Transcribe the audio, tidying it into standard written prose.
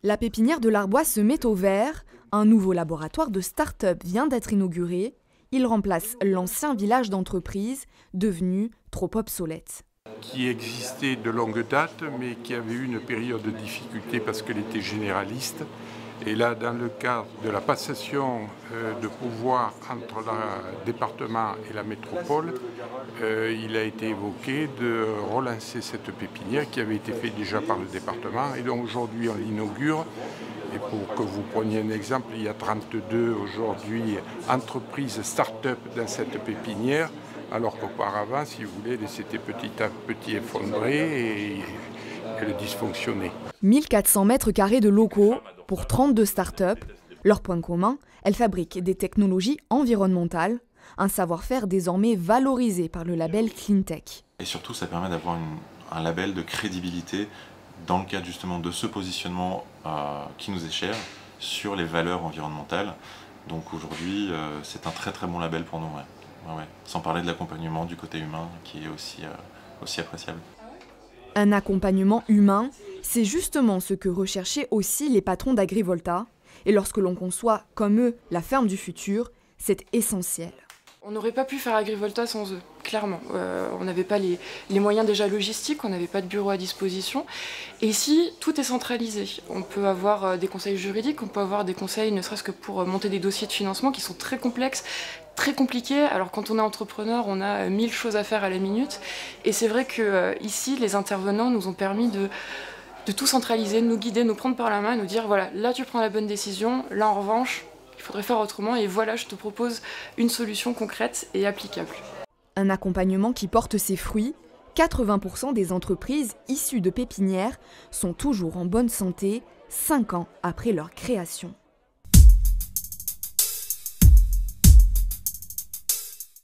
La pépinière de l'Arbois se met au vert. Un nouveau laboratoire de start-up vient d'être inauguré. Il remplace l'ancien village d'entreprise, devenu trop obsolète. Qui existait de longue date, mais qui avait eu une période de difficulté parce qu'elle était généraliste. Et là, dans le cadre de la passation de pouvoir entre le département et la métropole, il a été évoqué de relancer cette pépinière qui avait été faite déjà par le département. Et donc aujourd'hui, on l'inaugure. Et pour que vous preniez un exemple, il y a 32 aujourd'hui entreprises start-up dans cette pépinière, alors qu'auparavant, si vous voulez, c'était petit à petit effondré et elle dysfonctionnait. 1400 mètres carrés de locaux pour 32 start-up. Leur point commun, elles fabriquent des technologies environnementales, un savoir-faire désormais valorisé par le label Cleantech. Et surtout, ça permet d'avoir un label de crédibilité dans le cadre justement de ce positionnement qui nous est cher sur les valeurs environnementales. Donc aujourd'hui, c'est un très très bon label pour nous. Ouais. Sans parler de l'accompagnement du côté humain qui est aussi appréciable. Un accompagnement humain, c'est justement ce que recherchaient aussi les patrons d'Agrivolta. Et lorsque l'on conçoit, comme eux, la ferme du futur, c'est essentiel. On n'aurait pas pu faire Agrivolta sans eux, clairement. On n'avait pas les moyens déjà logistiques, on n'avait pas de bureau à disposition. Et ici, tout est centralisé. On peut avoir des conseils juridiques, on peut avoir des conseils ne serait-ce que pour monter des dossiers de financement qui sont très complexes, très compliqués. Alors quand on est entrepreneur, on a 1000 choses à faire à la minute. Et c'est vrai que ici, les intervenants nous ont permis de tout centraliser, de nous guider, de nous prendre par la main, nous dire voilà, là tu prends la bonne décision, là en revanche, il faudrait faire autrement et voilà, je te propose une solution concrète et applicable. Un accompagnement qui porte ses fruits. 80% des entreprises issues de pépinières sont toujours en bonne santé 5 ans après leur création.